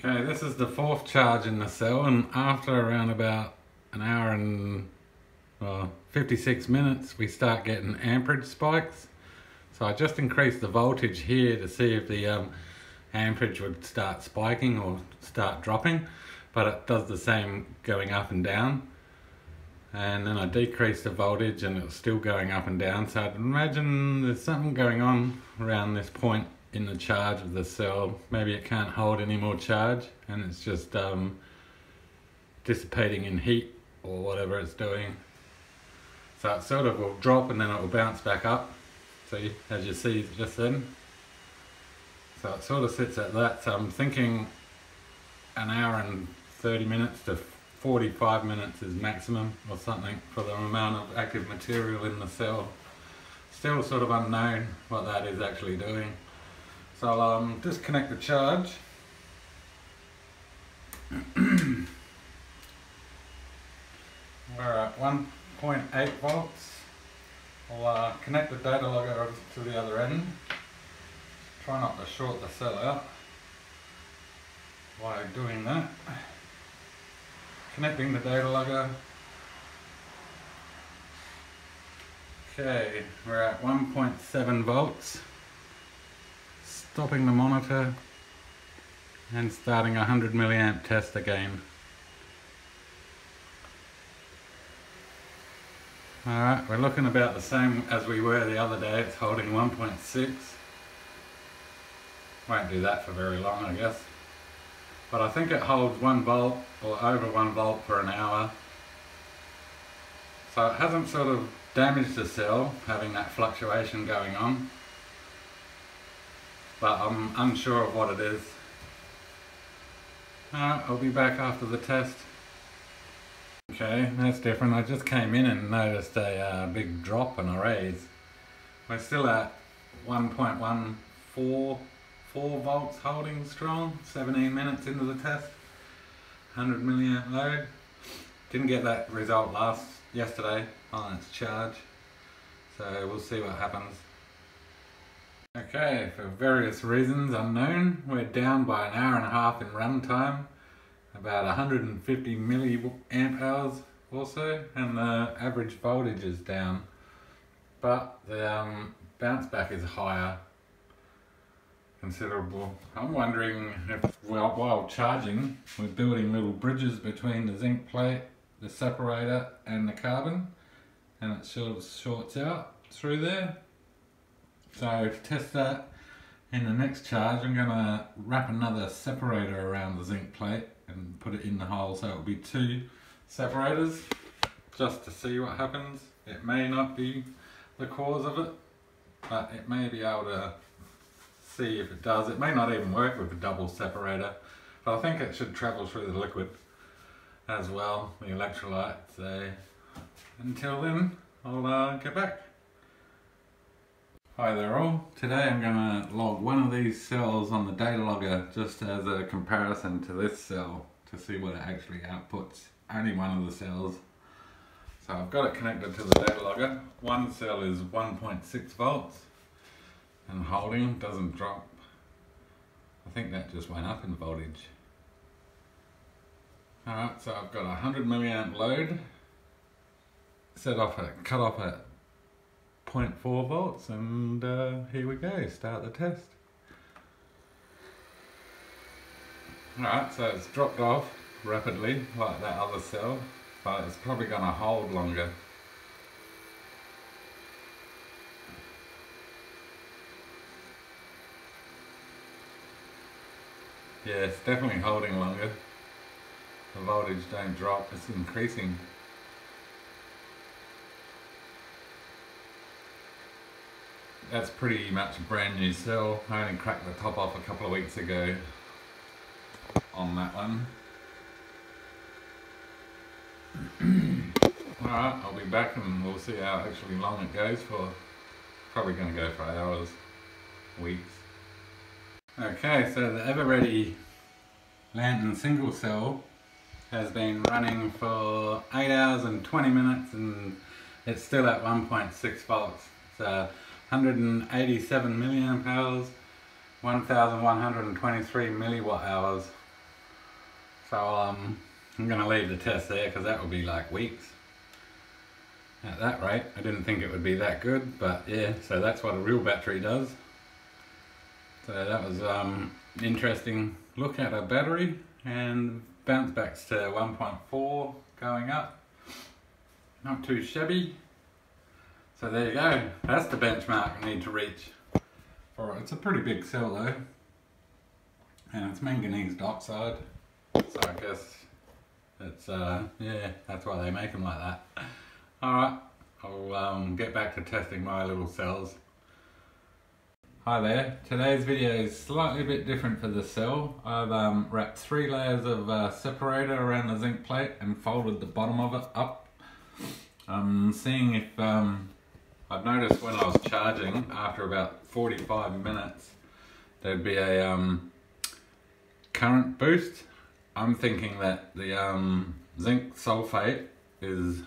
Okay, this is the fourth charge in the cell, and after around about an hour and 56 minutes we start getting amperage spikes. So I just increased the voltage here to see if the amperage would start spiking or start dropping, but it does the same going up and down. And then I decreased the voltage and it's still going up and down, so I'd imagine there's something going on around this point in the charge of the cell. Maybe it can't hold any more charge and it's just dissipating in heat or whatever it's doing. So it sort of will drop and then it will bounce back up. See, as you see just then. So it sort of sits at that. So I'm thinking an hour and 30 minutes to 45 minutes is maximum or something for the amount of active material in the cell. Still sort of unknown what that is actually doing. So I'll disconnect the charge. We're at 1.8 volts. I'll connect the data logger to the other end. Try not to short the cell out while doing that. Connecting the data logger. Okay, we're at 1.7 volts. Stopping the monitor and starting a 100 milliamp test again. Alright, we're looking about the same as we were the other day. It's holding 1.6. Won't do that for very long, I guess. But I think it holds 1 volt or over 1 volt for an hour. So it hasn't sort of damaged the cell having that fluctuation going on. But I'm unsure of what it is. Alright, I'll be back after the test. Okay, that's different. I just came in and noticed a big drop and a raise. We're still at 1.144 volts holding strong, 17 minutes into the test. 100 milliamp load. Didn't get that result yesterday on its charge. So we'll see what happens. Okay, for various reasons unknown, we're down by an hour and a half in run time, about 150 milliamp hours or so, and the average voltage is down, but the bounce back is higher, considerable. I'm wondering if while charging, we're building little bridges between the zinc plate, the separator and the carbon, and it sort of shorts out through there. So to test that in the next charge, I'm going to wrap another separator around the zinc plate and put it in the hole, so it'll be 2 separators just to see what happens. It may not be the cause of it, but it may be able to see if it does. It may not even work with a double separator, but I think it should travel through the liquid as well, the electrolyte. So until then, I'll get back. Hi there all. Today I'm going to log one of these cells on the data logger just as a comparison to this cell to see what it actually outputs. Only one of the cells. So I've got it connected to the data logger. One cell is 1.6 volts and holding, doesn't drop. I think that just went up in voltage. Alright, so I've got a 100 milliamp load cut off at 0.4 volts, and here we go, start the test. Alright, so it's dropped off rapidly like that other cell, but it's probably going to hold longer. Yeah, it's definitely holding longer. The voltage don't drop, it's increasing. That's pretty much a brand new cell. I only cracked the top off a couple of weeks ago on that one. Alright, I'll be back and we'll see how actually long it goes for. Probably going to go for hours, weeks. Okay, so the ever ready lantern single cell has been running for 8 hours and 20 minutes and it's still at 1.6 volts. So 187 milliamp hours, 1123 milliwatt hours So I'm going to leave the test there because that will be like weeks. At that rate, I didn't think it would be that good, but yeah, so that's what a real battery does. So that was an interesting look at a battery, and bounce backs to 1.4 going up. Not too shabby. So there you go, that's the benchmark I need to reach. It's a pretty big cell though, and it's manganese oxide, so I guess it's, yeah, that's why they make them like that. Alright, I'll get back to testing my little cells. Hi there, today's video is slightly bit different for the cell. I've wrapped 3 layers of separator around the zinc plate and folded the bottom of it up. I'm seeing if, I've noticed when I was charging, after about 45 minutes, there'd be a current boost. I'm thinking that the zinc sulphate is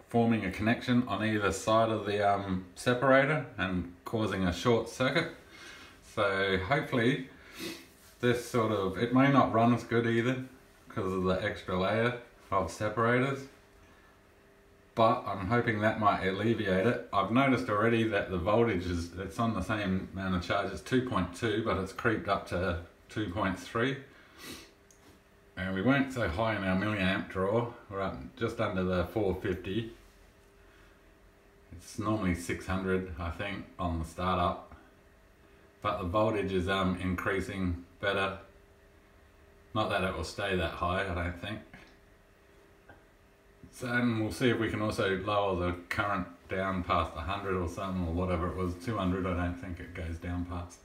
forming a connection on either side of the separator and causing a short circuit. So hopefully this sort of, it may not run as good either because of the extra layer of separators, but I'm hoping that might alleviate it. I've noticed already that the voltage is, it's on the same amount of charge, it's 2.2, but it's creeped up to 2.3. And we weren't so high in our milliamp draw, we're up just under the 450. It's normally 600, I think, on the startup, but the voltage is increasing better. Not that it will stay that high, I don't think. So, and we'll see if we can also lower the current down past 100 or something, or whatever it was, 200. I don't think it goes down past.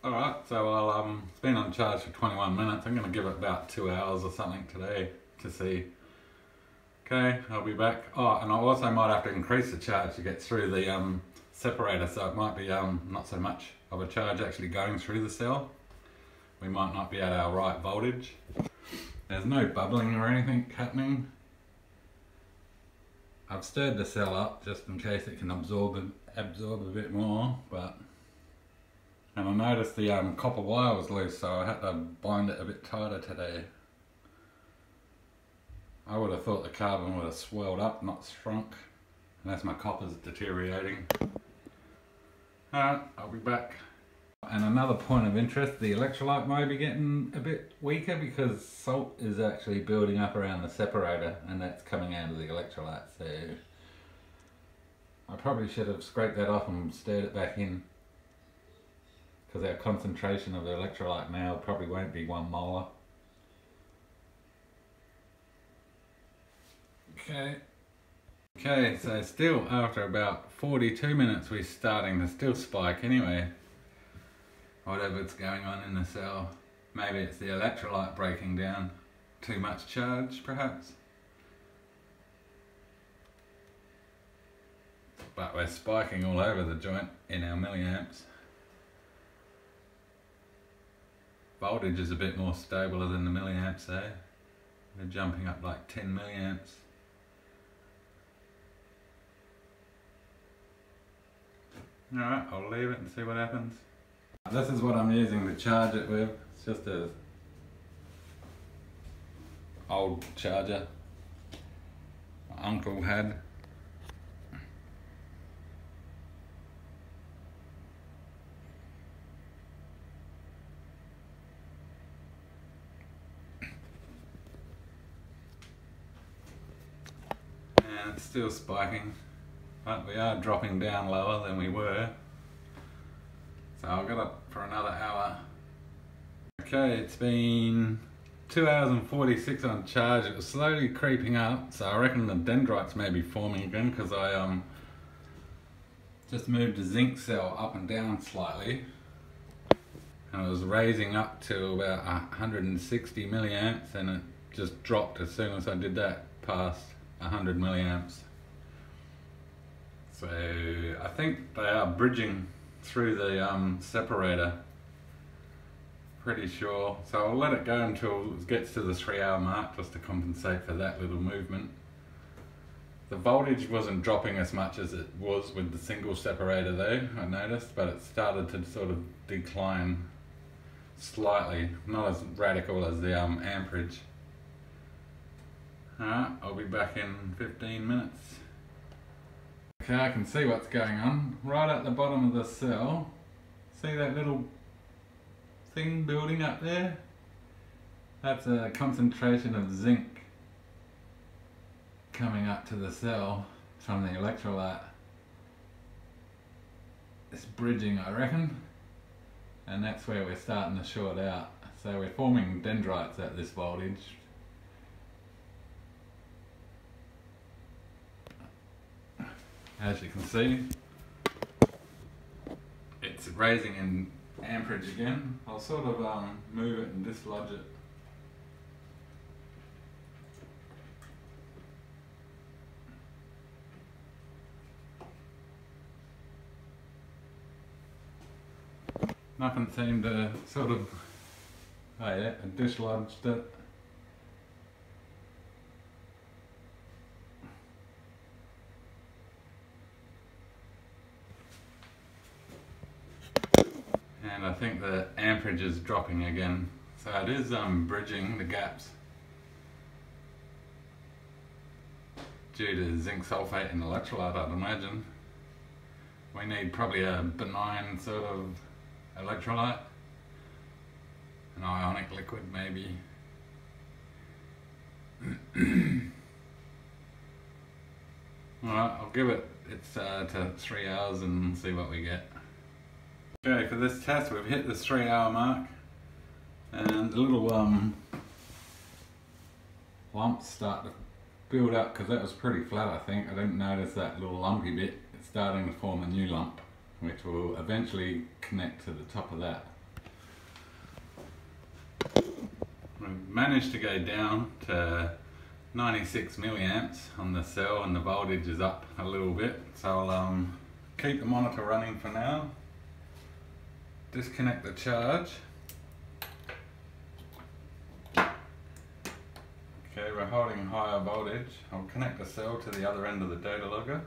Alright, so I'll it's been on charge for 21 minutes. I'm going to give it about 2 hours or something today to see. Okay, I'll be back. Oh, and I also might have to increase the charge to get through the separator, so it might be not so much of a charge actually going through the cell. We might not be at our right voltage. There's no bubbling or anything happening. I've stirred the cell up just in case it can absorb a bit more, but... And I noticed the copper wire was loose, so I had to bind it a bit tighter today. I would have thought the carbon would have swelled up, not shrunk, unless my copper's deteriorating. Alright, I'll be back. And another point of interest, the electrolyte might be getting a bit weaker because salt is actually building up around the separator, and that's coming out of the electrolyte, so I probably should have scraped that off and stirred it back in, because our concentration of the electrolyte now probably won't be 1 molar. Okay, so still after about 42 minutes we're starting to still spike anyway. Whatever's going on in the cell. Maybe it's the electrolyte breaking down. Too much charge perhaps. But we're spiking all over the joint in our milliamps. Voltage is a bit more stable than the milliamps there. We're jumping up like 10 milliamps. Alright, I'll leave it and see what happens. This is what I'm using to charge it with. It's just a old charger my uncle had. And it's still spiking, but we are dropping down lower than we were. So I'll get up for another hour. Okay, it's been 2 hours and 46 on charge. It was slowly creeping up, so I reckon the dendrites may be forming again because I just moved the zinc cell up and down slightly. And it was raising up to about 160 milliamps, and it just dropped as soon as I did that past 100 milliamps. So I think they are bridging through the separator, pretty sure. So I'll let it go until it gets to the 3 hour mark just to compensate for that little movement. The voltage wasn't dropping as much as it was with the single separator though, I noticed, but it started to sort of decline slightly, not as radical as the amperage. Alright, I'll be back in 15 minutes. Okay, I can see what's going on. Right at the bottom of the cell, see that little thing building up there? That's a concentration of zinc coming up to the cell from the electrolyte. It's bridging, I reckon, and that's where we're starting to short out. So we're forming dendrites at this voltage. As you can see, it's raising in amperage again. I'll sort of move it and dislodge it. Nothing seemed to sort of, oh yeah, I dislodged it. And I think the amperage is dropping again. So it is bridging the gaps due to zinc sulphate and electrolyte, I'd imagine. We need probably a benign sort of electrolyte, an ionic liquid maybe. Alright, I'll give it to 3 hours and see what we get. Okay, for this test we've hit the 3 hour mark and the little lumps start to build up, because that was pretty flat I think. I didn't notice that little lumpy bit. It's starting to form a new lump, which will eventually connect to the top of that. We've managed to go down to 96 milliamps on the cell and the voltage is up a little bit. So I'll keep the monitor running for now. Disconnect the charge. Okay, we're holding higher voltage. I'll connect the cell to the other end of the data logger.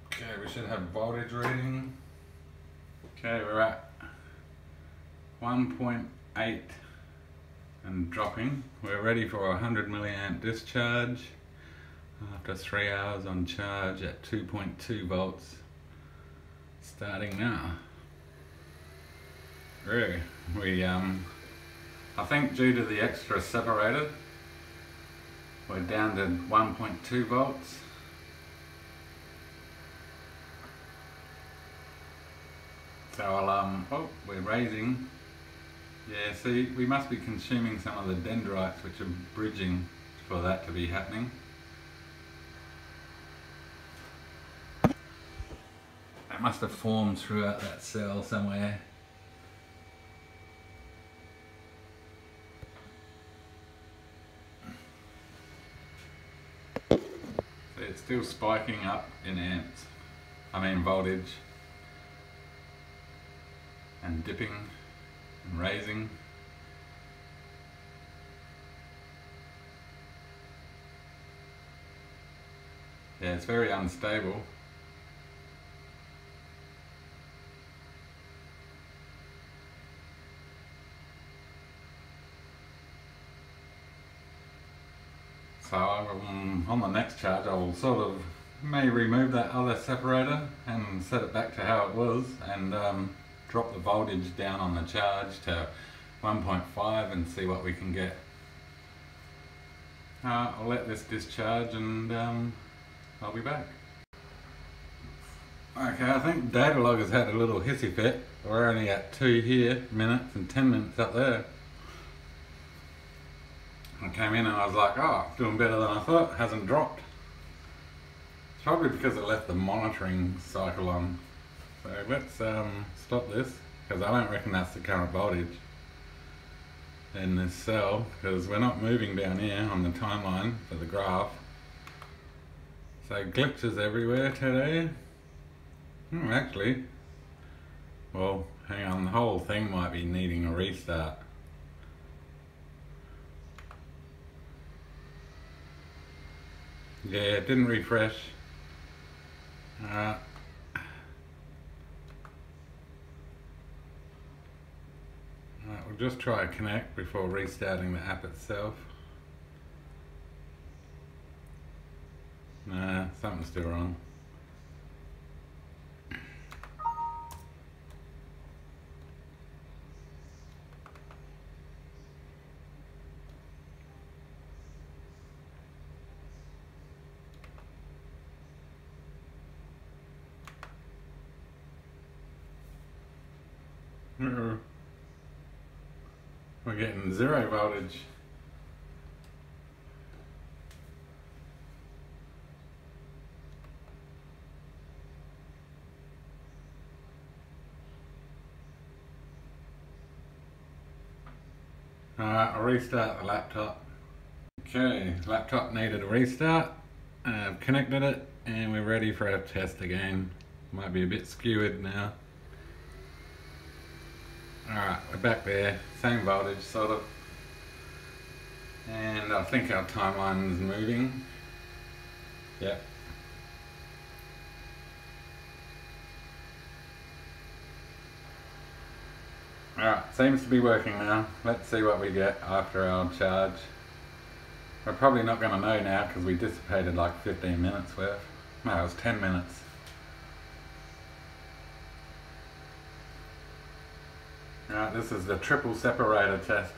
Okay, we should have voltage reading. Okay, we're at 1.8 and dropping. We're ready for a 100 milliamp discharge after 3 hours on charge at 2.2 volts. Starting now. Really, I think due to the extra separator, we're down to 1.2 volts. So oh, we're raising. Yeah, see, we must be consuming some of the dendrites which are bridging for that to be happening. It must have formed throughout that cell somewhere. See, it's still spiking up in amps. Voltage. And dipping and raising. Yeah, it's very unstable. So on the next charge I'll sort of may remove that other separator and set it back to how it was, and drop the voltage down on the charge to 1.5 and see what we can get. I'll let this discharge and I'll be back. Okay, I think data log has had a little hissy fit. We're only at 2 here minutes and 10 minutes up there. I came in and I was like, oh, doing better than I thought, hasn't dropped. It's probably because I left the monitoring cycle on. So let's stop this, because I don't reckon that's the current voltage in this cell, because we're not moving down here on the timeline for the graph. So glitches everywhere today. Actually, well, hang on, the whole thing might be needing a restart. Yeah, it didn't refresh. We'll just try to connect before restarting the app itself. Nah, something's still wrong. We're getting 0 voltage. I'll restart the laptop. Okay, laptop needed a restart. I've connected it and we're ready for our test again. Might be a bit skewered now. Alright, we're back there, same voltage sort of. And I think our timeline's moving. Yep. Alright, seems to be working now. Let's see what we get after our charge. We're probably not going to know now because we dissipated like 15 minutes worth. No, it was 10 minutes. Right, this is the triple separator test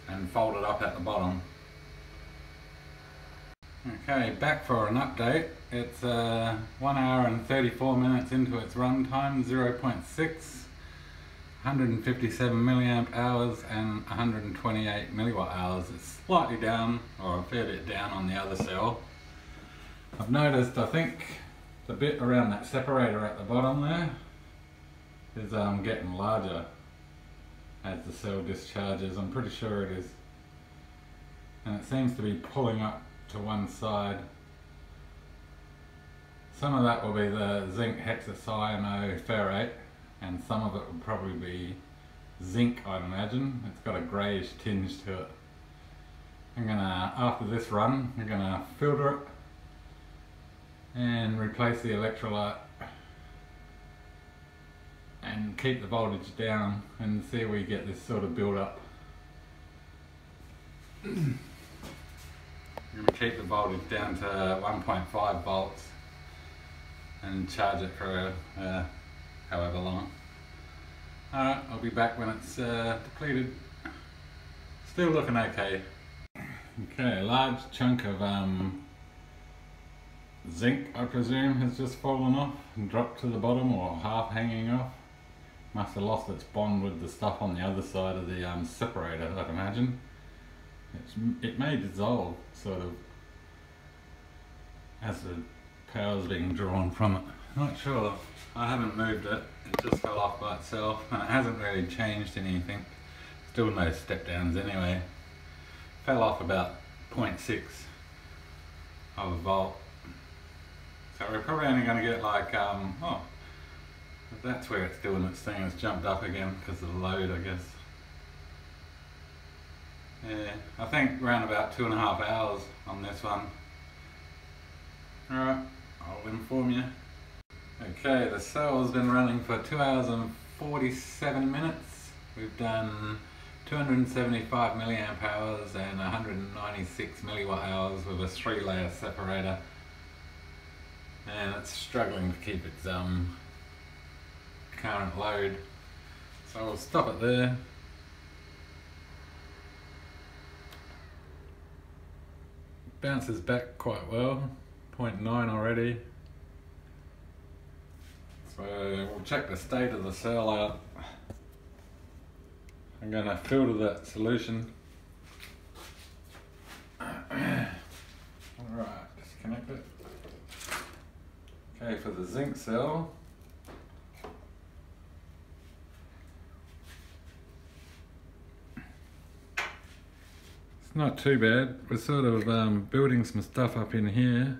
and folded up at the bottom. Okay, back for an update. It's 1 hour and 34 minutes into its runtime, 0.6, 157 milliamp hours and 128 milliwatt hours. It's slightly down, or a fair bit down on the other cell. I've noticed, I think, the bit around that separator at the bottom there is getting larger as the cell discharges. I'm pretty sure it is. And it seems to be pulling up to one side. Some of that will be the zinc hexacyanoferrate and some of it will probably be zinc, I'd imagine. It's got a greyish tinge to it. I'm gonna, after this run, I'm gonna filter it and replace the electrolyte and keep the voltage down and see if we get this sort of build up. I'm going to keep the voltage down to 1.5 volts and charge it for however long. Alright, I'll be back when it's depleted. Still looking okay. Okay, a large chunk of zinc, I presume, has just fallen off and dropped to the bottom, or half hanging off. Must have lost its bond with the stuff on the other side of the separator, I'd imagine. It may dissolve, sort of, as the power's being drawn from it. Not sure. I haven't moved it. It just fell off by itself, and it hasn't really changed anything. Still no step downs anyway. Fell off about 0.6 of a volt. So we're probably only going to get like, oh, that's where it's doing its thing. It's jumped up again because of the load, I guess. Yeah, I think around about 2.5 hours on this one. Alright, I'll inform you. Okay, the cell's been running for 2 hours and 47 minutes. We've done 275 milliamp hours and 196 milliwatt hours with a 3-layer separator. And it's struggling to keep its current load. So we'll stop it there. Bounces back quite well, 0.9 already. So we'll check the state of the cell out. I'm going to filter that solution. Alright, disconnect it. Okay, for the zinc cell, it's not too bad. We're sort of building some stuff up in here.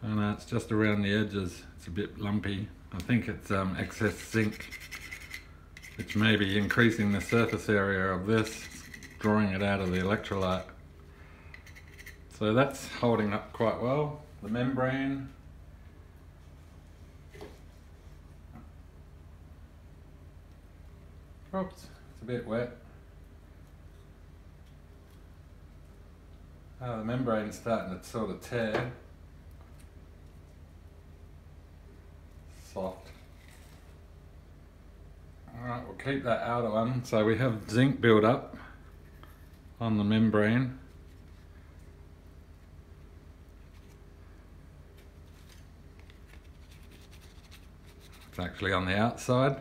And it's just around the edges. It's a bit lumpy. I think it's excess zinc, which may be increasing the surface area of this, drawing it out of the electrolyte. So that's holding up quite well. The membrane, Oops, it's a bit wet. The membrane's starting to sort of tear. Soft. Alright, we'll keep that outer one. So we have zinc build up on the membrane. It's actually on the outside.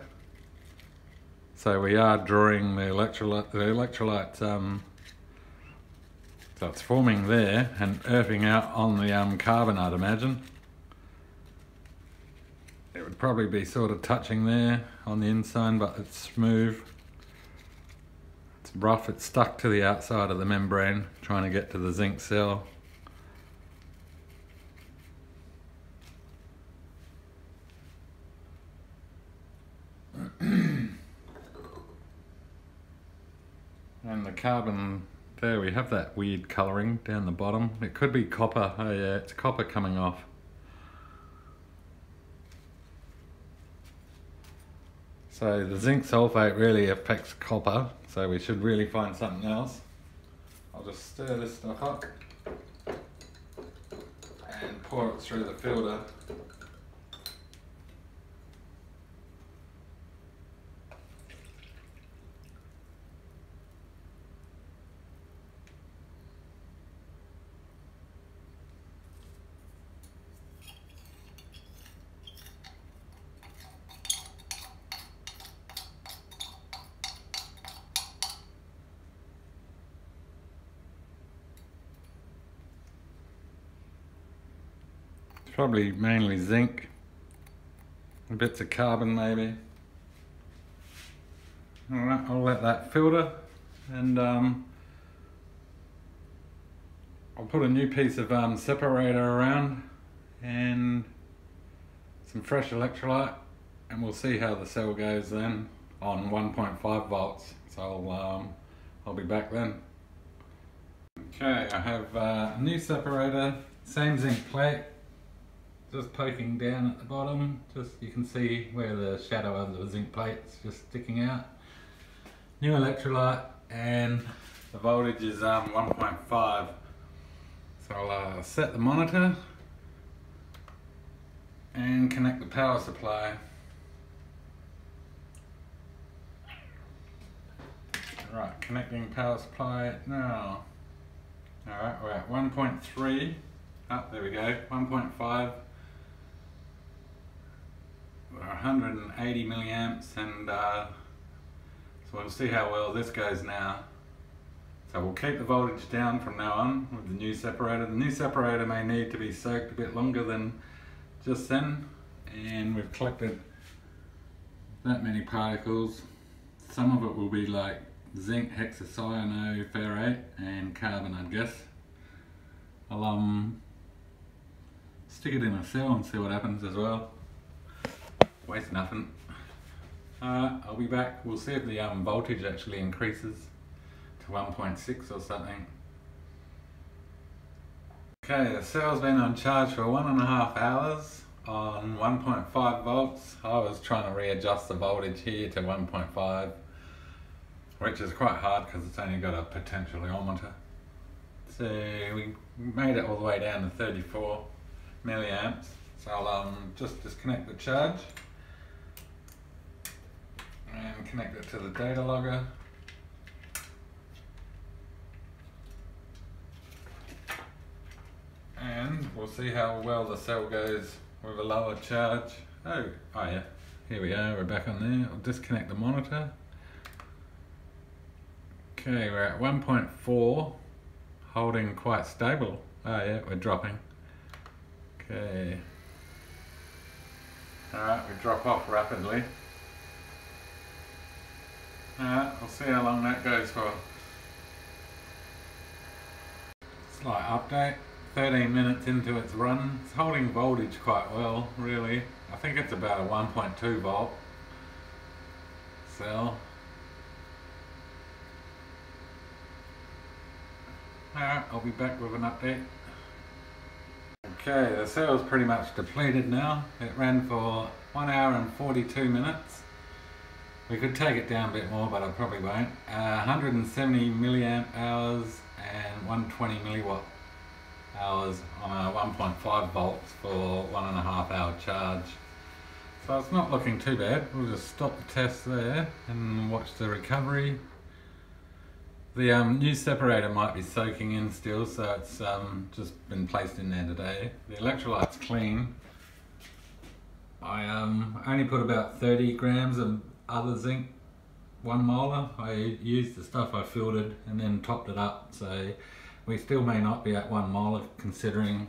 So we are drawing the electrolyte, so it's forming there and earthing out on the carbon, I'd imagine. It would probably be sort of touching there on the inside, but it's smooth. It's rough, it's stuck to the outside of the membrane, trying to get to the zinc cell. And the carbon, there we have that weird colouring down the bottom. It could be copper. Oh yeah, it's copper coming off. So the zinc sulphate really affects copper, so we should really find something else. I'll just stir this stuff up and pour it through the filter. Probably mainly zinc, bits of carbon maybe. Alright, I'll let that filter, and I'll put a new piece of separator around and some fresh electrolyte, and we'll see how the cell goes then on 1.5 volts. So I'll be back then. Okay, I have a new separator, same zinc plate. Just poking down at the bottom, just you can see where the shadow of the zinc plate's just sticking out. New electrolyte, and the voltage is 1.5. So I'll set the monitor and connect the power supply. Right, connecting power supply now. Alright, we're at 1.3. Oh, there we go, 1.5. 180 milliamps, and so we'll see how well this goes now. So we'll keep the voltage down from now on with the new separator. The new separator may need to be soaked a bit longer than just then, and we've collected that many particles. Some of it will be like zinc, hexacyanoferrate, and carbon, I guess. I'll stick it in a cell and see what happens as well. Waste nothing. I'll be back. We'll see if the voltage actually increases to 1.6 or something. Okay, the cell's been on charge for 1.5 hours on 1.5 volts. I was trying to readjust the voltage here to 1.5, which is quite hard because it's only got a potentiometer. So we made it all the way down to 34 milliamps. So I'll just disconnect the charge and connect it to the data logger. And we'll see how well the cell goes with a lower charge. Oh yeah, here we are, we're back on there. I'll disconnect the monitor. Okay, we're at 1.4, holding quite stable. Oh yeah, we're dropping. Okay. Alright, we drop off rapidly. Alright, we'll see how long that goes for. Slight update, 13 minutes into its run. It's holding voltage quite well, really. I think it's about a 1.2 volt cell. Alright, I'll be back with an update. Okay, the cell's pretty much depleted now. It ran for 1 hour and 42 minutes. We could take it down a bit more, but I probably won't. 170 milliamp hours and 120 milliwatt hours on a 1.5 volts for 1.5 hour charge. So it's not looking too bad. We'll just stop the test there and watch the recovery. The new separator might be soaking in still, so it's just been placed in there today. The electrolyte's clean. I only put about 30 grams of other zinc, 1 molar. I used the stuff I filtered and then topped it up, so we still may not be at 1 molar considering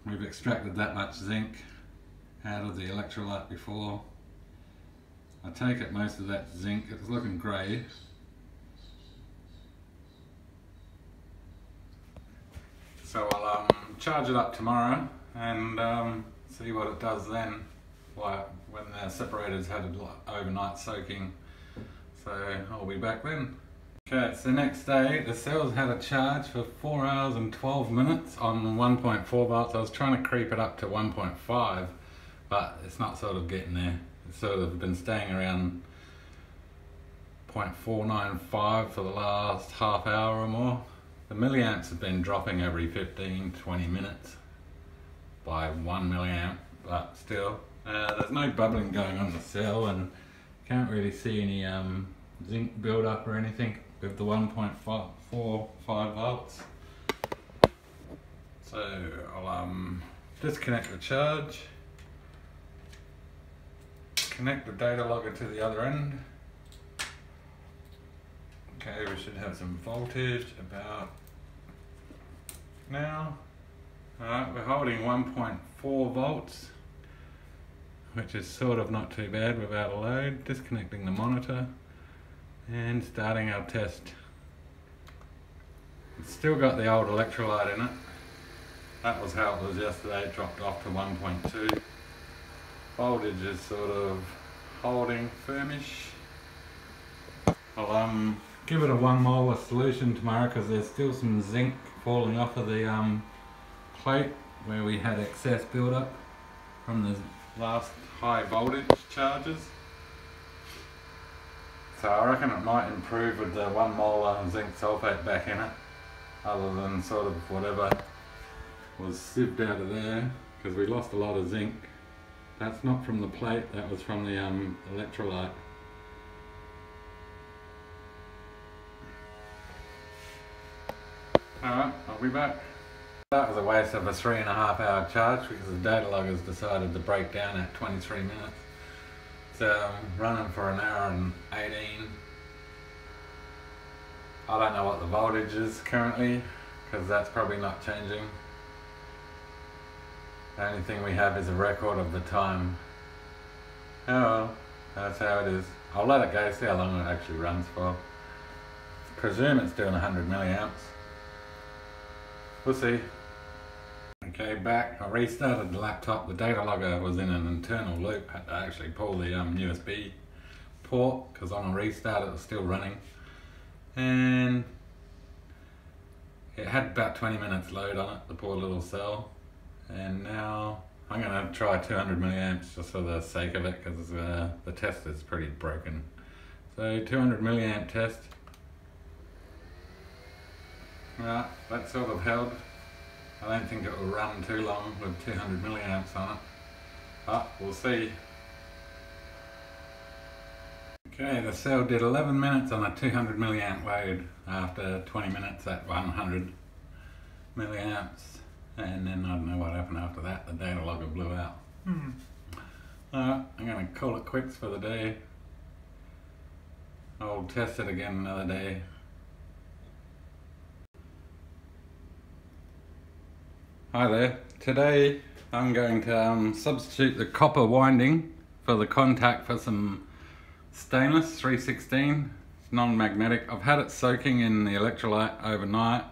we've extracted that much zinc out of the electrolyte before. I take it most of that zinc, it's looking grey. So I'll charge it up tomorrow and see what it does then, when the separator's had it overnight soaking. So I'll be back then. Okay, it's the next day. The cell's had a charge for 4 hours and 12 minutes on 1.4 volts. I was trying to creep it up to 1.5, but it's not sort of getting there. It's sort of been staying around 0.495 for the last half hour or more. The milliamps have been dropping every 15-20 minutes by 1 milliamp, but still. There's no bubbling going on the cell, and can't really see any zinc build-up or anything with the 1.45 volts. So I'll disconnect the charge, connect the data logger to the other end. Okay, we should have some voltage about now. Alright, we're holding 1.4 volts, which is sort of not too bad without a load. Disconnecting the monitor and starting our test. It's still got the old electrolyte in it. That was how it was yesterday, it dropped off to 1.2. Voltage is sort of holding firmish. I'll give it a 1 molar solution tomorrow because there's still some zinc falling off of the plate where we had excess build-up from the last high voltage charges. So I reckon it might improve with the 1 molar zinc sulphate back in it, other than sort of whatever was sieved out of there, because we lost a lot of zinc. That's not from the plate, that was from the electrolyte. Alright, I'll be back. That was a waste of a 3.5 hour charge because the data logger's decided to break down at 23 minutes. So running for an hour and 18. I don't know what the voltage is currently because that's probably not changing. The only thing we have is a record of the time. Oh well, that's how it is. I'll let it go, see how long it actually runs for. Presume it's doing 100 milliamps. We'll see. Okay, back. I restarted the laptop. The data logger was in an internal loop. Had to actually pull the USB port because on a restart it was still running. And it had about 20 minutes load on it, the poor little cell. And now I'm going to try 200 milliamps just for the sake of it because the test is pretty broken. So 200 milliamp test. Right, that sort of held. I don't think it will run too long with 200 milliamps on it, but we'll see. Okay, the cell did 11 minutes on a 200 milliamp load after 20 minutes at 100 milliamps, and then I don't know what happened after that. The data logger blew out. Alright, I'm going to call it quits for the day. I'll test it again another day. Hi there. Today I'm going to substitute the copper winding for the contact for some stainless 316. It's non-magnetic. I've had it soaking in the electrolyte overnight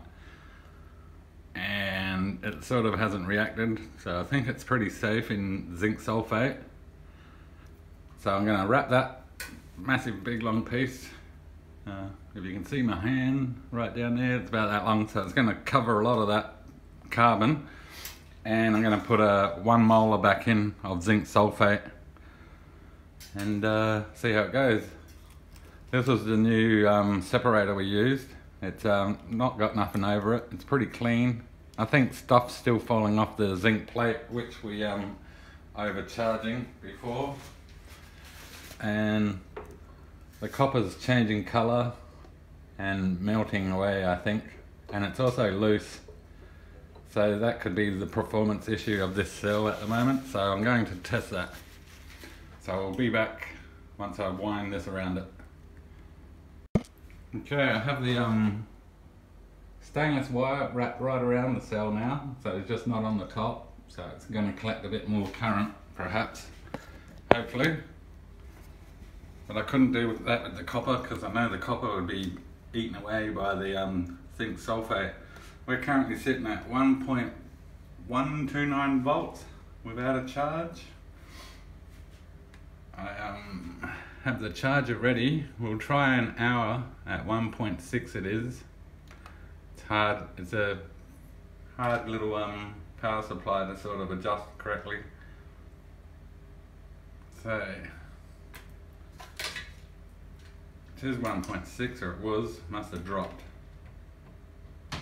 and it sort of hasn't reacted, so I think it's pretty safe in zinc sulphate. So I'm going to wrap that massive big long piece. If you can see my hand right down there, it's about that long, so it's going to cover a lot of that carbon, and I'm going to put a 1 molar back in of zinc sulphate and see how it goes. This was the new separator we used. It's not got nothing over it. It's pretty clean. I think stuff's still falling off the zinc plate, which we overcharging before. And the copper's changing colour and melting away, I think. And it's also loose. So that could be the performance issue of this cell at the moment. So I'm going to test that. So I'll be back once I wind this around it. Okay, I have the stainless wire wrapped right around the cell now, so it's just not on the top, so it's going to collect a bit more current, perhaps, hopefully. But I couldn't do that with the copper because I know the copper would be eaten away by the zinc sulphate. We're currently sitting at 1.129 volts without a charge. I have the charger ready. We'll try an hour at 1.6 it is. It's hard, it's a hard little power supply to sort of adjust correctly. So, it is 1.6, or it was, must have dropped.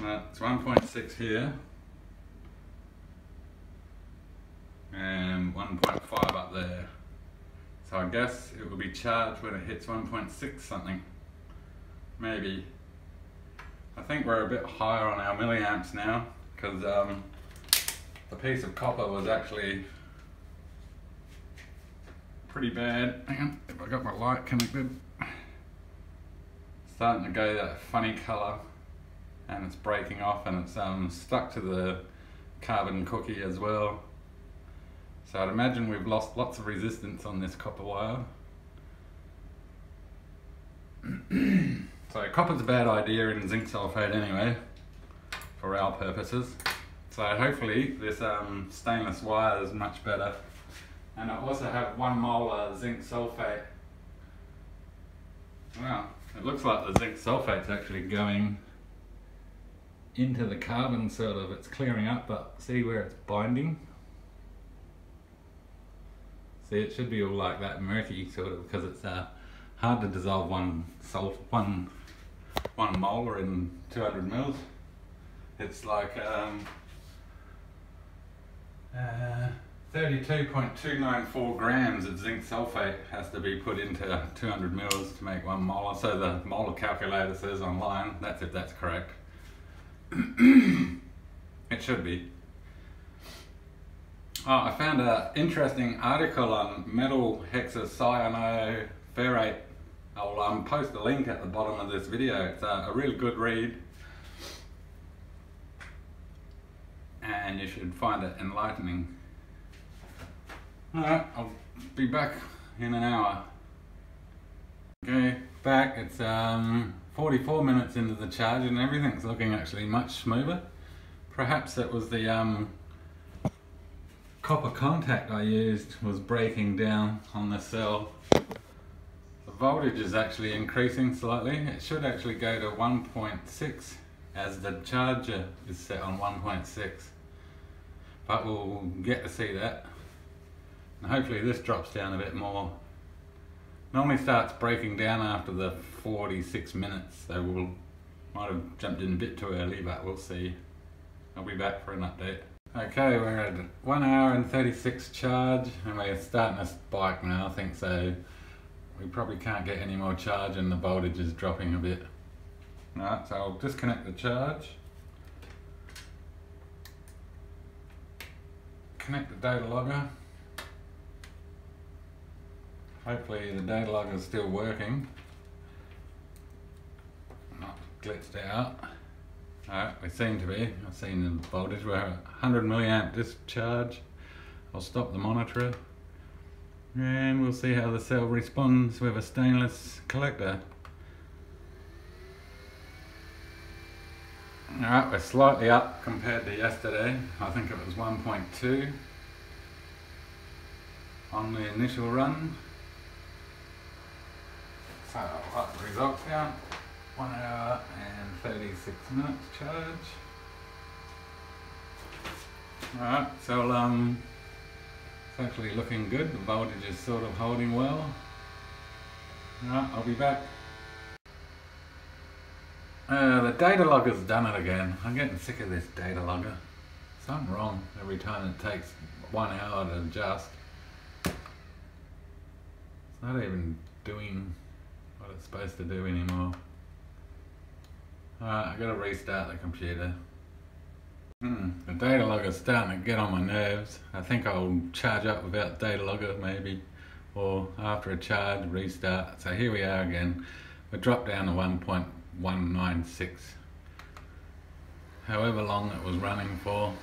No, it's 1.6 here. And 1.5 up there. So I guess it will be charged when it hits 1.6 something. Maybe. I think we're a bit higher on our milliamps now, because the piece of copper was actually pretty bad. Hang on, if I got my light connected. Starting to go that funny colour, and it's breaking off, and it's stuck to the carbon cookie as well. So I'd imagine we've lost lots of resistance on this copper wire. So copper's a bad idea in zinc sulphate anyway, for our purposes. So hopefully this stainless wire is much better. And I also have 1 molar zinc sulphate. Wow, it looks like the zinc sulphate's actually going into the carbon, sort of. It's clearing up, but see where it's binding? See, it should be all like that murky, sort of, because it's hard to dissolve one molar in 200 mils. It's like 32.294 grams of zinc sulphate has to be put into 200 mils to make 1 molar. So the molar calculator says online, that's if that's correct. It should be. Oh, I found an interesting article on metal hexacyanoferrate. I'll post a link at the bottom of this video. It's a really good read, and you should find it enlightening. Alright, I'll be back in an hour. Okay, back. It's 44 minutes into the charge and everything's looking actually much smoother. Perhaps it was the copper contact I used was breaking down on the cell. The voltage is actually increasing slightly. It should actually go to 1.6 as the charger is set on 1.6. But we'll get to see that. And hopefully this drops down a bit more. Normally starts breaking down after the 46 minutes, so might have jumped in a bit too early, but we'll see. I'll be back for an update. Okay, we're at 1 hour and 36 charge, and we're starting to spike now, I think, so we probably can't get any more charge and the voltage is dropping a bit. Alright, so I'll disconnect the charge. Connect the data logger. Hopefully the data logger is still working. Not glitched out. Alright, we seem to be. I've seen the voltage. We're at 100 milliamp discharge. I'll stop the monitor and we'll see how the cell responds with a stainless collector. Alright, we're slightly up compared to yesterday. I think it was 1.2 on the initial run. So I'll write the results down. 1 hour and 36 minutes charge. Alright, so It's actually looking good. The voltage is sort of holding well. Alright, I'll be back. The data logger's done it again. I'm getting sick of this data logger. Something wrong every time it takes 1 hour to adjust. It's not even doing what it's supposed to do anymore. Alright, I've got to restart the computer. The data logger's starting to get on my nerves. I think I'll charge up without data logger maybe, or after a charge restart. So here we are again. We dropped down to 1.196. However long it was running for.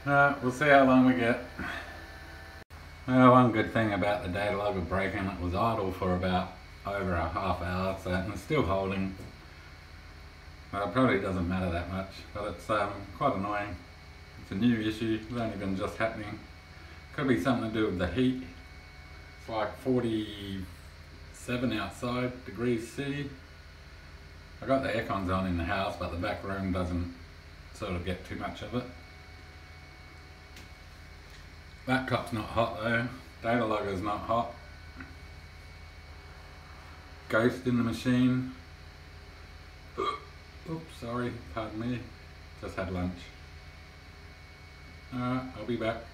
We'll see how long we get. Well, one good thing about the data logger breaking, it was idle for about over a half hour, so it's still holding. Well, it probably doesn't matter that much, but it's quite annoying. It's a new issue, it's only been just happening. Could be something to do with the heat. It's like 47 outside degrees C. I got the aircons on in the house, but the back room doesn't sort of get too much of it. Laptop's not hot though, data logger's not hot. Ghost in the machine. Oops, sorry, pardon me, just had lunch. Alright, I'll be back.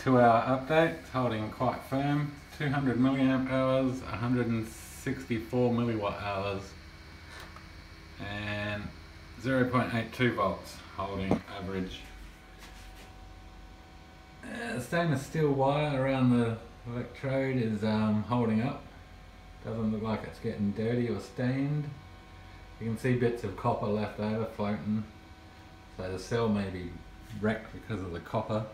2 hour update, it's holding quite firm. 200 milliamp hours, 164 milliwatt hours, and 0.82 volts holding average. Stainless steel wire around the electrode is holding up. Doesn't look like it's getting dirty or stained. You can see bits of copper left over floating. So the cell may be wrecked because of the copper.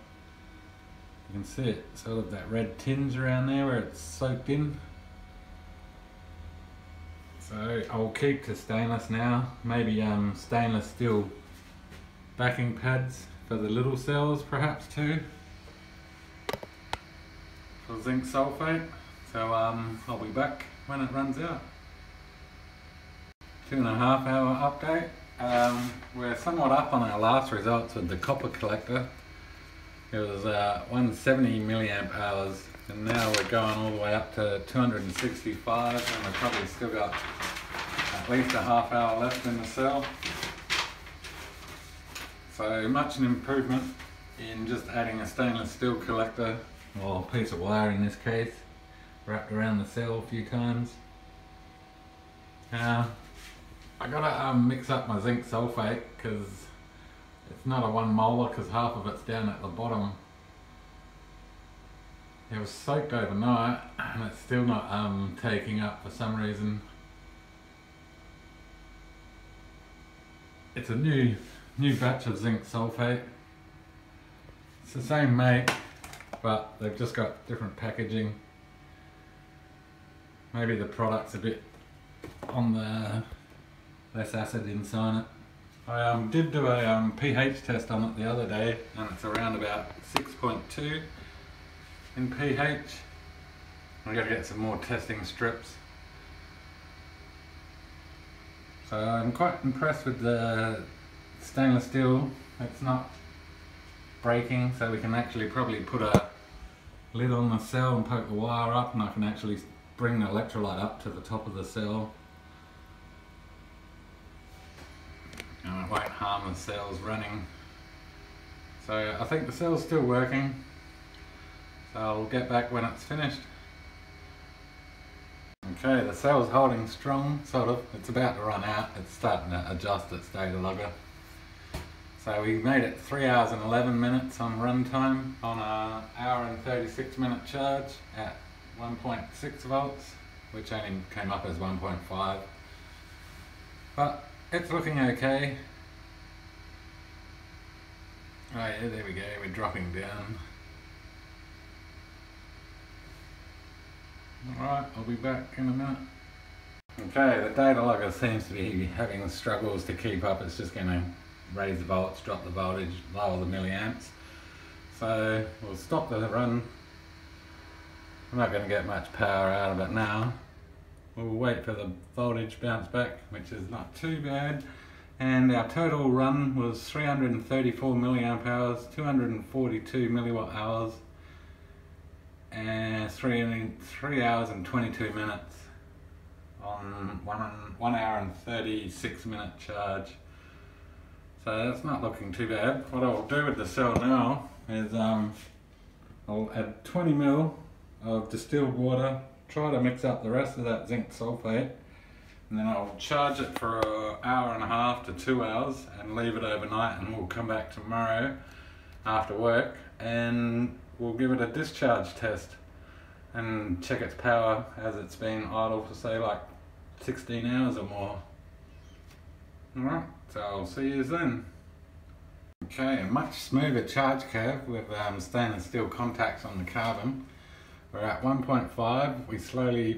You can see it, sort of that red tinge around there where it's soaked in. So I'll keep to stainless now. Maybe stainless steel backing pads for the little cells perhaps too. For zinc sulphate. So I'll be back when it runs out. 2.5 hour update. We're somewhat up on our last results with the copper collector. It was 170 milliamp hours, and now we're going all the way up to 265, and we've probably still got at least a half hour left in the cell. So much an improvement in just adding a stainless steel collector, or a piece of wire in this case, wrapped around the cell a few times. I gotta mix up my zinc sulphate because it's not a 1 molar because half of it's down at the bottom. It was soaked overnight and it's still not taking up for some reason. It's a new batch of zinc sulphate. It's the same make, but they've just got different packaging. Maybe the product's a bit on the less acid inside it. I did do a pH test on it the other day, and it's around about 6.2 in pH. I've got to get some more testing strips. So I'm quite impressed with the stainless steel. It's not breaking, so we can actually probably put a lid on the cell and poke the wire up, and I can actually bring the electrolyte up to the top of the cell. And it won't harm the cells running. So I think the cell's still working. So I'll get back when it's finished. Okay, the cell's holding strong, sort of. It's about to run out. It's starting to adjust its data logger. So we made it 3 hours and 11 minutes on runtime on an hour and 36 minute charge at 1.6 volts, which only came up as 1.5. But it's looking okay. Oh yeah, there we go, we're dropping down. Alright, I'll be back in a minute. Okay, the data logger seems to be having struggles to keep up. It's just going to raise the volts, drop the voltage, lower the milliamps. So we'll stop the run. I'm not going to get much power out of it now. We'll wait for the voltage bounce back, which is not too bad. And our total run was 334 milliamp hours, 242 milliwatt hours, and 3 hours and 22 minutes on 1 hour and 36 minute charge. So that's not looking too bad. What I'll do with the cell now is I'll add 20 ml of distilled water, try to mix up the rest of that zinc sulphate, and then I'll charge it for an hour and a half to 2 hours and leave it overnight, and we'll come back tomorrow after work and we'll give it a discharge test and check its power as it's been idle for say like 16 hours or more. Alright, so I'll see you then. Okay, a much smoother charge curve with stainless steel contacts on the carbon. We're at 1.5. We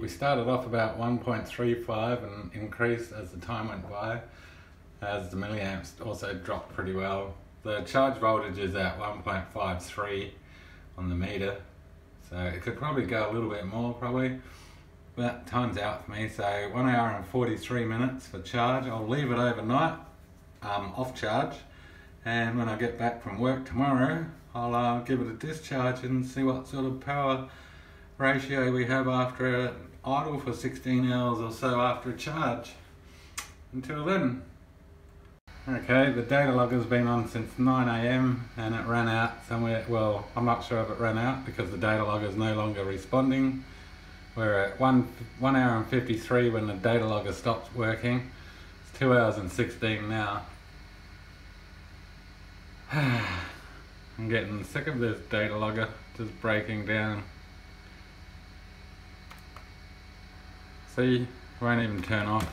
started off about 1.35 and increased as the time went by, as the milliamps also dropped pretty well. The charge voltage is at 1.53 on the meter, so it could probably go a little bit more probably. That time's out for me, so 1 hour and 43 minutes for charge. I'll leave it overnight off charge, and when I get back from work tomorrow I'll give it a discharge and see what sort of power ratio we have after idle for 16 hours or so after a charge. Until then. Okay, the data logger's been on since 9 AM and it ran out somewhere. Well, I'm not sure if it ran out because the data logger is no longer responding. We're at 1 hour and 53 when the data logger stopped working. It's 2 hours and 16 now. I'm getting sick of this data logger just breaking down. See, won't even turn off.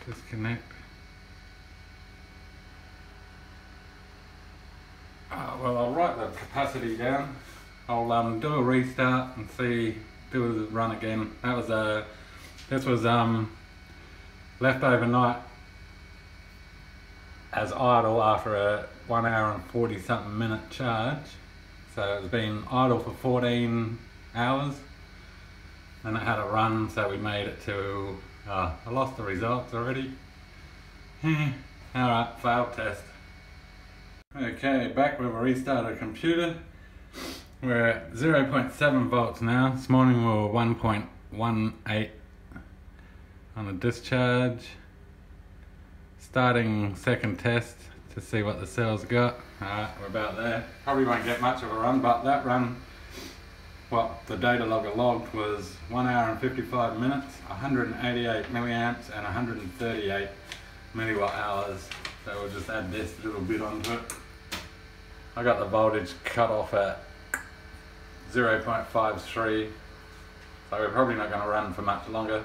Disconnect. Well, I'll write the capacity down. I'll do a restart and do the run again. This was left overnight as idle after a 1 hour and 40 something minute charge. So it's been idle for 14 hours. And it had a run, so we made it to, I lost the results already. Alright, failed test. Okay, back with a restarted computer. We're at 0.7 volts now. This morning we were 1.18 on a discharge. Starting second test to see what the cell's got. Alright, we're about there. Probably won't get much of a run, but that run, what the data logger logged was 1 hour and 55 minutes, 188 milliamps and 138 milliwatt hours. So we'll just add this little bit onto it. I got the voltage cut off at 0.53, so we're probably not going to run for much longer.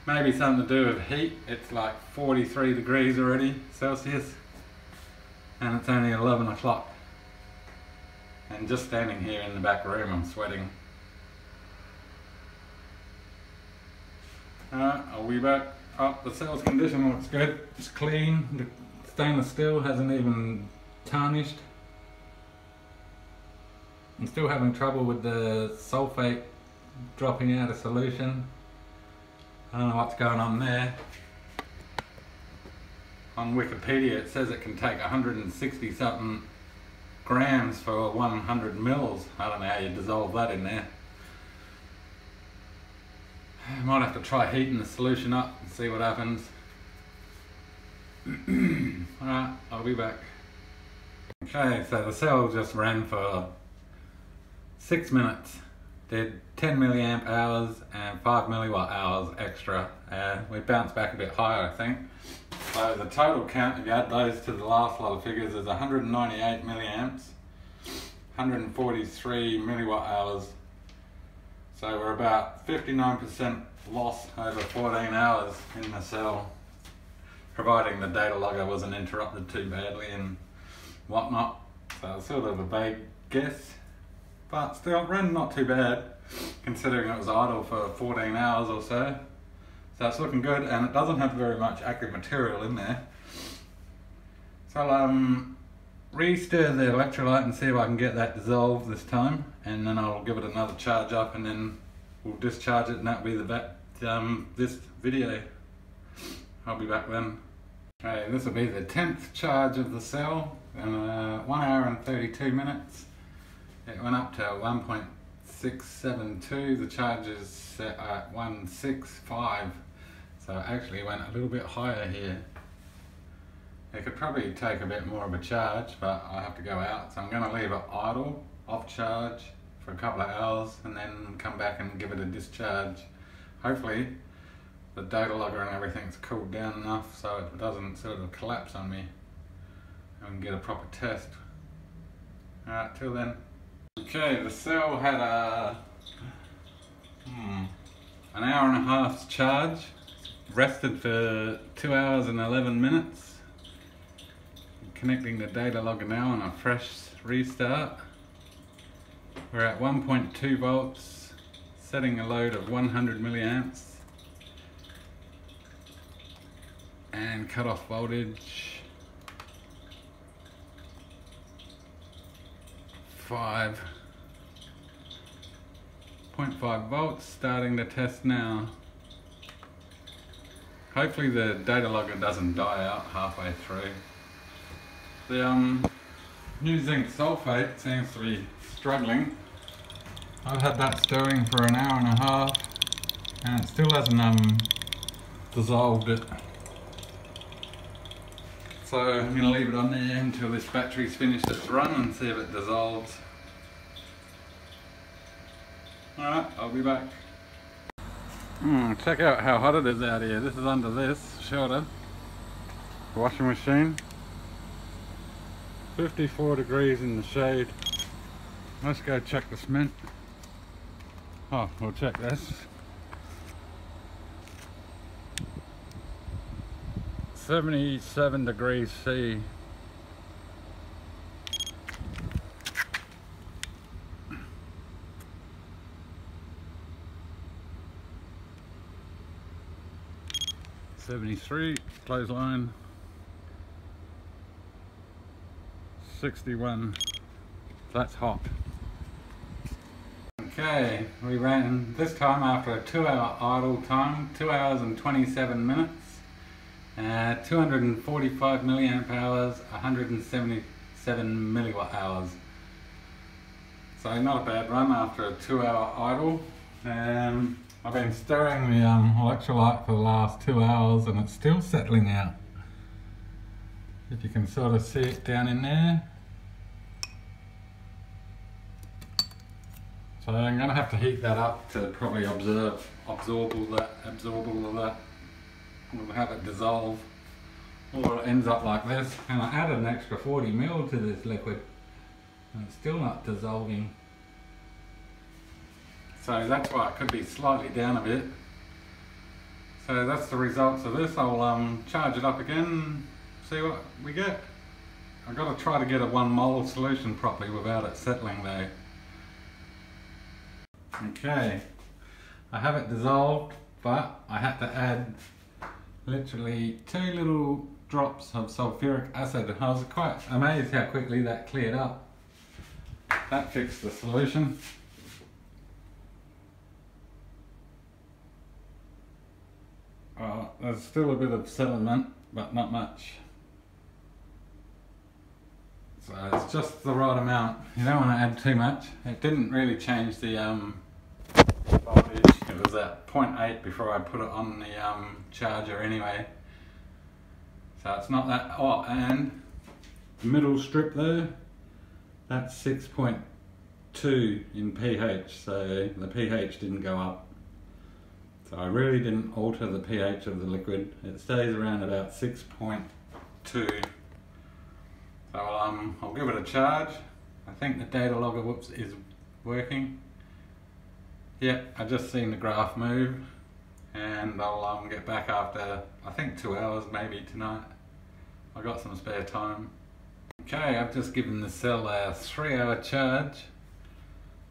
Maybe something to do with heat. It's like 43 degrees already Celsius and it's only 11 o'clock. And just standing here in the back room I'm sweating. I'll be back. Oh, the cell's condition looks good. It's clean. The stainless steel hasn't even tarnished. I'm still having trouble with the sulphate dropping out of solution. I don't know what's going on there. On Wikipedia it says it can take 160 something grams for 100 mils. I don't know how you dissolve that in there. I might have to try heating the solution up and see what happens. Alright, I'll be back. Okay, so the cell just ran for 6 minutes. Did 10 milliamp hours and 5 milliwatt hours extra. We bounced back a bit higher, I think. So the total count, if you add those to the last lot of figures, is 198 milliamps, 143 milliwatt hours. So we're about 59% loss over 14 hours in the cell, providing the data logger wasn't interrupted too badly and whatnot. So it's sort of a vague guess, but still ran not too bad considering it was idle for 14 hours or so. So it's looking good, and it doesn't have very much active material in there. So I'll re-stir the electrolyte and see if I can get that dissolved this time, and then I'll give it another charge up and then we'll discharge it, and that'll be this video. I'll be back then. Okay, this will be the 10th charge of the cell in 1 hour and 32 minutes. It went up to 1.672, the charge is set at 165, so it actually went a little bit higher here. It could probably take a bit more of a charge, but I have to go out, so I'm going to leave it idle, off charge, for a couple of hours and then come back and give it a discharge. Hopefully the data logger and everything's cooled down enough so it doesn't sort of collapse on me and we can get a proper test. Alright, till then. Okay, the cell had an hour and a half's charge, rested for 2 hours and 11 minutes. I'm connecting the data logger now on a fresh restart. We're at 1.2 volts, setting a load of 100 milliamps. And cutoff voltage 5.5 volts, starting the test now. Hopefully the data logger doesn't die out halfway through. The new zinc sulphate seems to be struggling. I've had that stirring for an hour and a half and it still hasn't dissolved it. So I'm going to leave it on there until this battery's finished its run and see if it dissolves. Alright, I'll be back. Check out how hot it is out here. This is under this shelter washing machine. 54 degrees in the shade. Let's go check the cement. Oh, we'll check this. 77 degrees C. $73, clothesline. 61. That's hot. Okay, we ran this time after a 2-hour idle time, 2 hours and 27 minutes. 245 milliamp hours, 177 milliwatt hours. So not a bad run after a 2-hour idle. I've been stirring the electrolyte for the last 2 hours and it's still settling out. If you can sort of see it down in there. So I'm going to have to heat that up to probably absorb all that. We'll have it dissolve, or it ends up like this. And I added an extra 40 ml to this liquid and it's still not dissolving. So that's why it could be slightly down a bit. So that's the results of this. I'll charge it up again, see what we get. I've got to try to get a 1 mole solution properly without it settling though. Okay, I have it dissolved, but I had to add literally 2 little drops of sulphuric acid. I was quite amazed how quickly that cleared up. That fixed the solution. There's still a bit of settlement, but not much. So it's just the right amount. You don't want to add too much. It didn't really change the voltage. It was at 0.8 before I put it on the charger anyway. So it's not that hot. And the middle strip there, that's 6.2 in pH, so the pH didn't go up. So I really didn't alter the pH of the liquid. It stays around about 6.2. So I'll give it a charge. I think the data logger is working. Yeah, I just seen the graph move, and I'll get back after I think 2 hours maybe tonight. I got some spare time. Okay, I've just given the cell a 3-hour charge.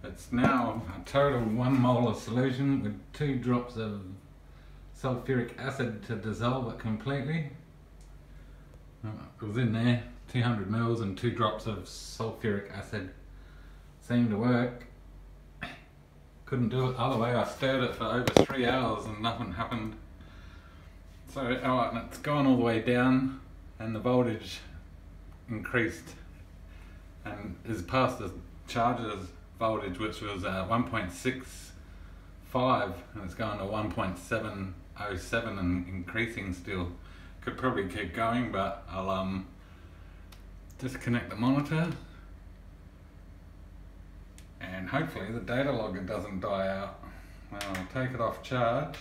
It's now a total 1 molar solution with 2 drops of sulphuric acid to dissolve it completely. It was in there, 200 mils and 2 drops of sulphuric acid. Seemed to work. Couldn't do it the other way. I stirred it for over 3 hours and nothing happened. So alright, it's gone all the way down and the voltage increased and is past the charger's voltage, which was 1.65, and it's going to 1.707 and increasing still. Could probably keep going, but I'll disconnect the monitor and hopefully the data logger doesn't die out. I'll take it off charge.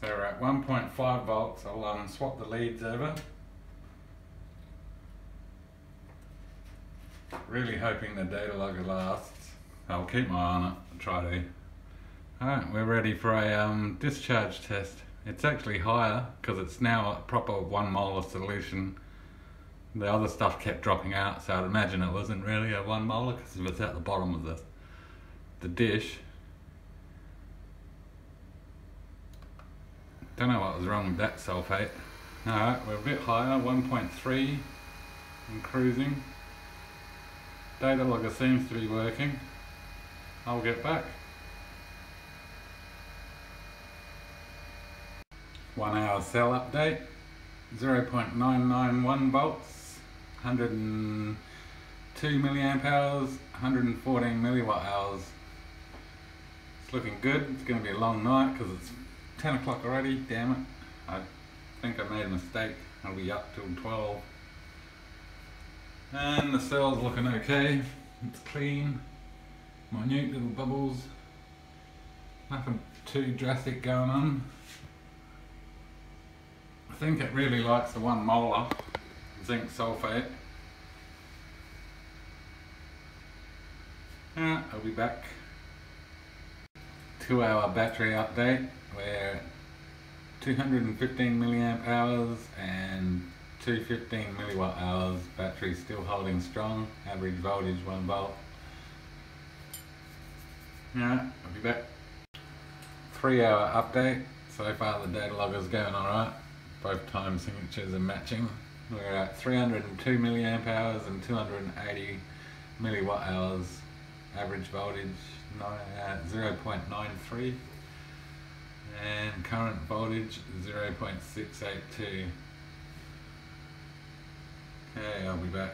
So we're at 1.5 volts. I'll swap the leads over. Really hoping the data logger lasts. I'll keep my eye on it and try to. Alright, we're ready for a discharge test. It's actually higher because it's now a proper 1 molar solution. The other stuff kept dropping out, so I'd imagine it wasn't really a 1 molar because it was at the bottom of the dish. Don't know what was wrong with that sulphate. Alright, we're a bit higher, 1.3 and cruising. Data logger seems to be working. I'll get back. 1 hour cell update. 0.991 volts, 102 milliamp hours, 114 milliwatt hours. It's looking good. It's going to be a long night because it's 10 o'clock already. Damn it. I think I made a mistake. I'll be up till 12. And the cell's looking okay. It's clean. Minute little bubbles. Nothing too drastic going on. I think it really likes the 1 molar zinc sulphate. I'll be back. 2 hour battery update. We're 215 milliamp hours and 215 milliwatt hours. Battery still holding strong. Average voltage 1 volt. I'll be back. 3 hour update. So far the data logger's going alright. Both time signatures are matching. We're at 302 milliamp hours and 280 milliwatt hours. Average voltage 0.93 and current voltage 0.682. Okay, I'll be back.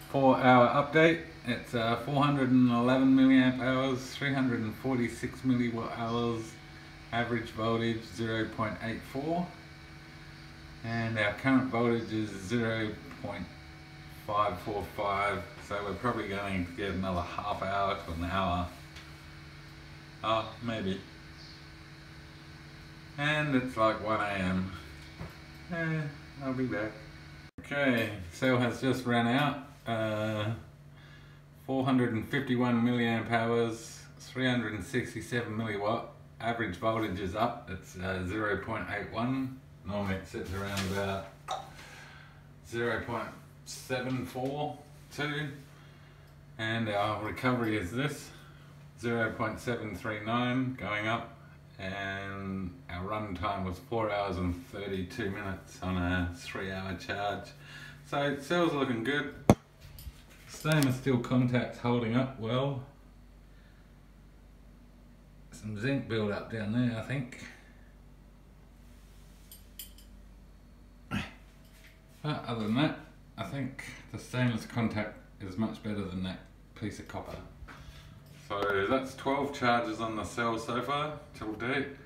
4 hour update. It's 411 milliamp hours, 346 milliwatt hours. Average voltage 0.84. And our current voltage is 0.545, so we're probably going to get another half hour to an hour. Maybe. And it's like 1 AM. I'll be back. Okay, cell has just ran out. 451 milliamp hours, 367 milliwatt. Average voltage is up, it's 0.81. Normally it sits around about 0.742, and our recovery is this, 0.739 going up, and our run time was 4 hours and 32 minutes on a 3 hour charge. So cell's looking good. Stainless steel contacts holding up well. Some zinc build up down there, I think. But other than that, I think the stainless contact is much better than that piece of copper. So that's 12 charges on the cell so far, till date.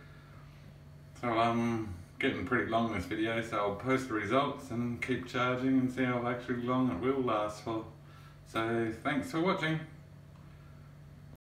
So I'm getting pretty long this video, so I'll post the results and keep charging and see how actually long it will last for. So thanks for watching.